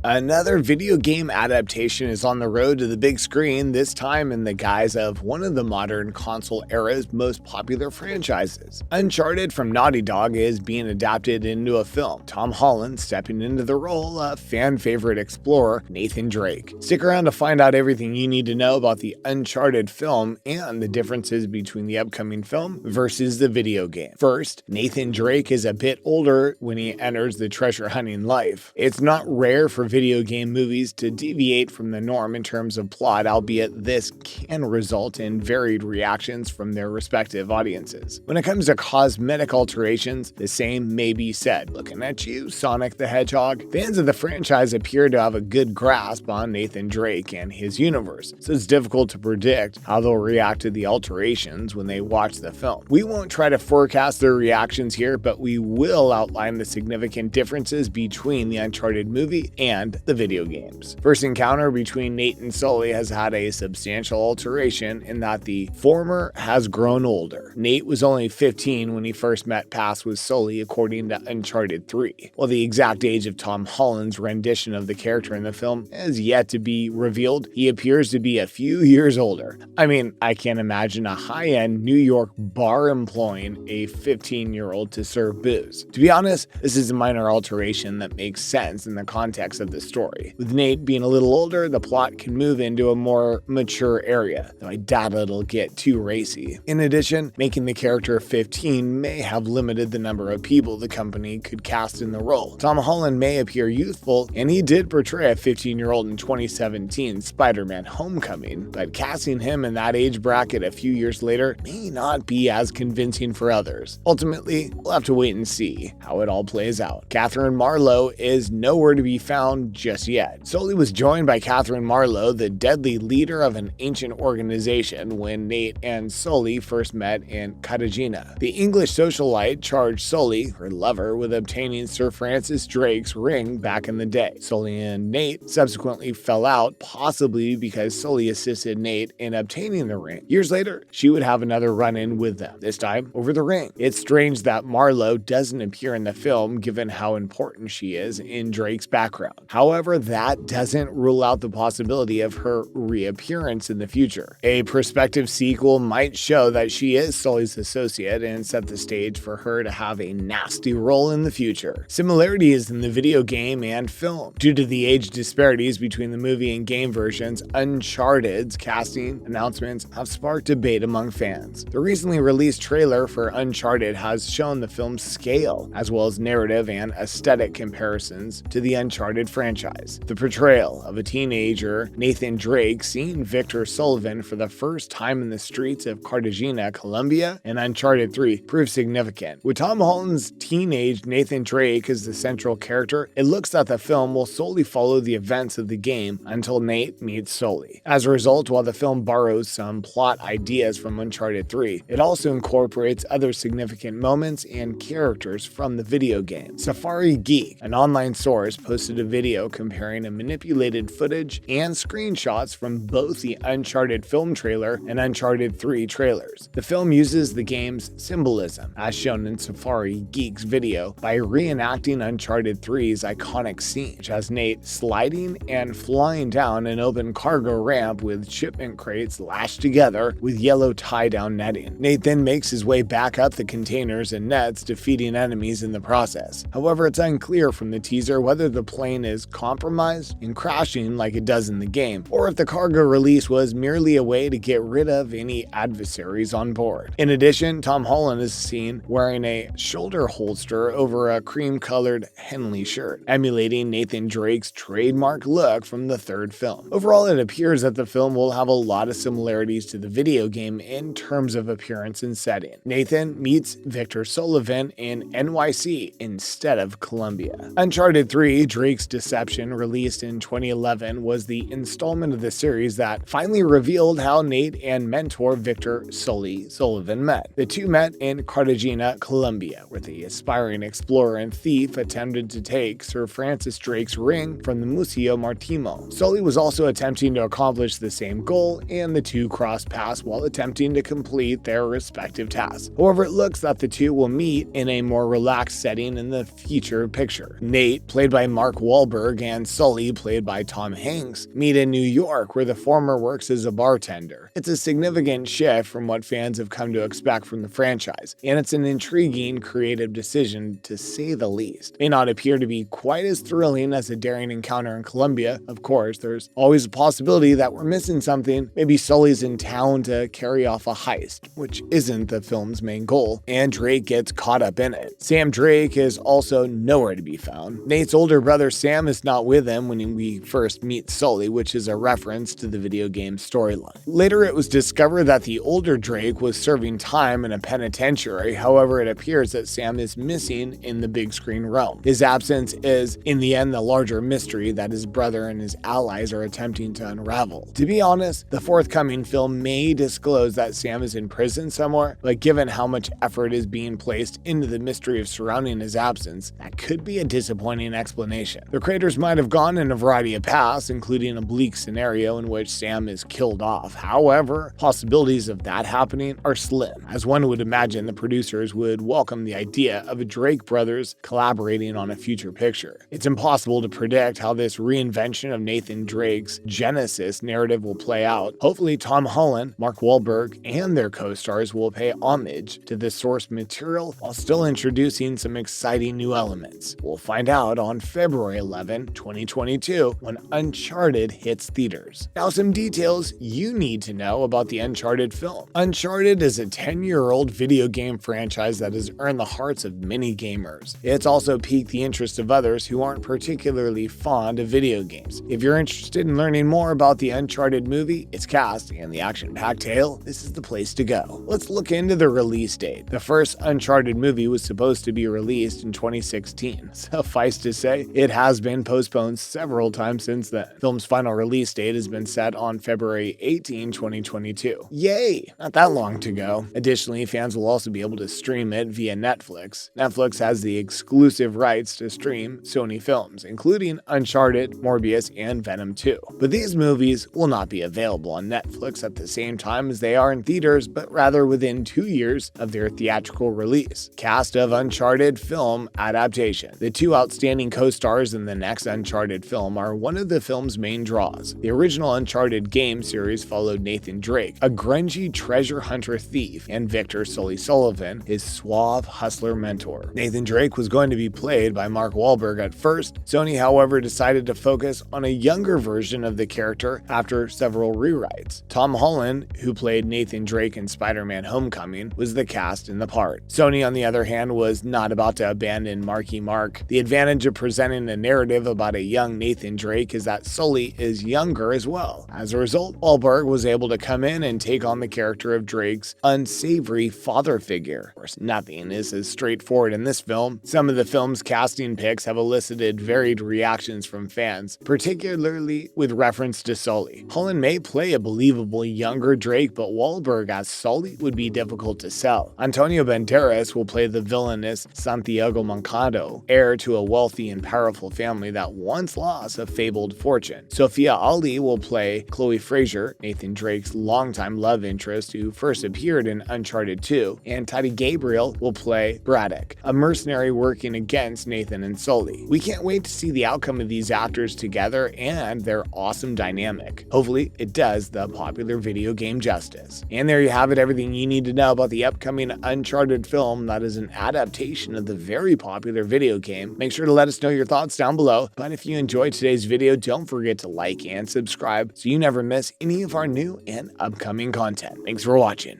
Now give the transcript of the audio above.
Another video game adaptation is on the road to the big screen, this time in the guise of one of the modern console era's most popular franchises. Uncharted from Naughty Dog is being adapted into a film, Tom Holland stepping into the role of fan-favorite explorer Nathan Drake. Stick around to find out everything you need to know about the Uncharted film and the differences between the upcoming film versus the video game. First, Nathan Drake is a bit older when he enters the treasure hunting life. It's not rare for video game movies to deviate from the norm in terms of plot, albeit this can result in varied reactions from their respective audiences. When it comes to cosmetic alterations, the same may be said. Looking at you, Sonic the Hedgehog. Fans of the franchise appear to have a good grasp on Nathan Drake and his universe, so it's difficult to predict how they'll react to the alterations when they watch the film. We won't try to forecast their reactions here, but we will outline the significant differences between the Uncharted movie and the video games. First encounter between Nate and Sully has had a substantial alteration in that the former has grown older. Nate was only 15 when he first met paths with Sully, according to Uncharted 3. While the exact age of Tom Holland's rendition of the character in the film is yet to be revealed, he appears to be a few years older. I mean, I can't imagine a high-end New York bar employing a 15-year-old to serve booze. To be honest, this is a minor alteration that makes sense in the context of the story. With Nate being a little older, the plot can move into a more mature area, though I doubt it'll get too racy. In addition, making the character 15 may have limited the number of people the company could cast in the role. Tom Holland may appear youthful, and he did portray a 15-year-old in 2017 Spider-Man Homecoming, but casting him in that age bracket a few years later may not be as convincing for others. Ultimately, we'll have to wait and see how it all plays out. Catherine Marlowe is nowhere to be found just yet. Sully was joined by Catherine Marlowe, the deadly leader of an ancient organization, when Nate and Sully first met in Cartagena. The English socialite charged Sully, her lover, with obtaining Sir Francis Drake's ring back in the day. Sully and Nate subsequently fell out, possibly because Sully assisted Nate in obtaining the ring. Years later, she would have another run-in with them, this time over the ring. It's strange that Marlowe doesn't appear in the film, given how important she is in Drake's background. However, that doesn't rule out the possibility of her reappearance in the future. A prospective sequel might show that she is Sully's associate and set the stage for her to have a nasty role in the future. Similarities in the video game and film. Due to the age disparities between the movie and game versions, Uncharted's casting announcements have sparked debate among fans. The recently released trailer for Uncharted has shown the film's scale, as well as narrative and aesthetic comparisons to the Uncharted franchise. The portrayal of a teenager, Nathan Drake, seeing Victor Sullivan for the first time in the streets of Cartagena, Colombia, in Uncharted 3 proves significant. With Tom Holland's teenage Nathan Drake as the central character, it looks that the film will solely follow the events of the game until Nate meets Sully. As a result, while the film borrows some plot ideas from Uncharted 3, it also incorporates other significant moments and characters from the video game. Safari Geek, an online source, posted a video comparing a manipulated footage and screenshots from both the Uncharted film trailer and Uncharted 3 trailers. The film uses the game's symbolism, as shown in Safari Geek's video, by reenacting Uncharted 3's iconic scene, which has Nate sliding and flying down an open cargo ramp with shipment crates lashed together with yellow tie-down netting. Nate then makes his way back up the containers and nets, defeating enemies in the process. However, it's unclear from the teaser whether the plane is compromised and crashing like it does in the game, or if the cargo release was merely a way to get rid of any adversaries on board. In addition, Tom Holland is seen wearing a shoulder holster over a cream-colored Henley shirt, emulating Nathan Drake's trademark look from the third film. Overall, it appears that the film will have a lot of similarities to the video game in terms of appearance and setting. Nathan meets Victor Sullivan in NYC instead of Colombia. Uncharted 3, Drake's Deception, released in 2011, was the installment of the series that finally revealed how Nate and mentor Victor Sullivan met. The two met in Cartagena, Colombia, where the aspiring explorer and thief attempted to take Sir Francis Drake's ring from the Museo Marítimo. Sully was also attempting to accomplish the same goal, and the two crossed paths while attempting to complete their respective tasks. However, it looks that the two will meet in a more relaxed setting in the future picture. Nate, played by Mark Wahlberg, Wahlberg and Sully, played by Tom Hanks, meet in New York, where the former works as a bartender. It's a significant shift from what fans have come to expect from the franchise, and it's an intriguing, creative decision to say the least. It may not appear to be quite as thrilling as a daring encounter in Colombia. Of course, there's always a possibility that we're missing something. Maybe Sully's in town to carry off a heist, which isn't the film's main goal, and Drake gets caught up in it. Sam Drake is also nowhere to be found. Nate's older brother Sam is not with him when we first meet Sully, which is a reference to the video game storyline. Later, it was discovered that the older Drake was serving time in a penitentiary. However, it appears that Sam is missing in the big screen realm. His absence is, in the end, the larger mystery that his brother and his allies are attempting to unravel. To be honest, the forthcoming film may disclose that Sam is in prison somewhere, but given how much effort is being placed into the mystery of surrounding his absence, that could be a disappointing explanation. The creators might have gone in a variety of paths, including a bleak scenario in which Sam is killed off. However, possibilities of that happening are slim, as one would imagine the producers would welcome the idea of a Drake brothers collaborating on a future picture. It's impossible to predict how this reinvention of Nathan Drake's Genesis narrative will play out. Hopefully, Tom Holland, Mark Wahlberg, and their co-stars will pay homage to the source material while still introducing some exciting new elements. We'll find out on February 11, 2022, when Uncharted hits theaters. Now, some details you need to know about the Uncharted film. Uncharted is a 10-year-old video game franchise that has earned the hearts of many gamers. It's also piqued the interest of others who aren't particularly fond of video games. If you're interested in learning more about the Uncharted movie, its cast, and the action-packed tale, this is the place to go. Let's look into the release date. The first Uncharted movie was supposed to be released in 2016. Suffice to say, it has been postponed several times since then. The film's final release date has been set on February 18, 2022. Yay! Not that long to go. Additionally, fans will also be able to stream it via Netflix. Netflix has the exclusive rights to stream Sony films, including Uncharted, Morbius, and Venom 2. But these movies will not be available on Netflix at the same time as they are in theaters, but rather within 2 years of their theatrical release. Cast of Uncharted film adaptation. The two outstanding co-stars in the next Uncharted film are one of the film's main draws. The original Uncharted game series followed Nathan Drake, a grungy treasure hunter thief, and Victor Sullivan, his suave hustler mentor. Nathan Drake was going to be played by Mark Wahlberg at first. Sony, however, decided to focus on a younger version of the character after several rewrites. Tom Holland, who played Nathan Drake in Spider-Man Homecoming, was the cast in the part. Sony, on the other hand, was not about to abandon Marky Mark. The advantage of presenting a narrative about a young Nathan Drake is that Sully is younger as well. As a result, Wahlberg was able to come in and take on the character of Drake's unsavory father figure. Of course, nothing is as straightforward in this film. Some of the film's casting picks have elicited varied reactions from fans, particularly with reference to Sully. Holland may play a believable younger Drake, but Wahlberg as Sully would be difficult to sell. Antonio Banderas will play the villainous Santiago Mancado, heir to a wealthy and powerful family that once lost a fabled fortune. Sophia Ali will play Chloe Fraser, Nathan Drake's longtime love interest who first appeared in Uncharted 2, and Tati Gabriel will play Braddock, a mercenary working against Nathan and Sully. We can't wait to see the outcome of these actors together and their awesome dynamic. Hopefully, it does the popular video game justice. And there you have it, everything you need to know about the upcoming Uncharted film that is an adaptation of the very popular video game. Make sure to let us know your thoughts down below. But if you enjoyed today's video, don't forget to like and subscribe so you never miss any of our new and upcoming content. Thanks for watching.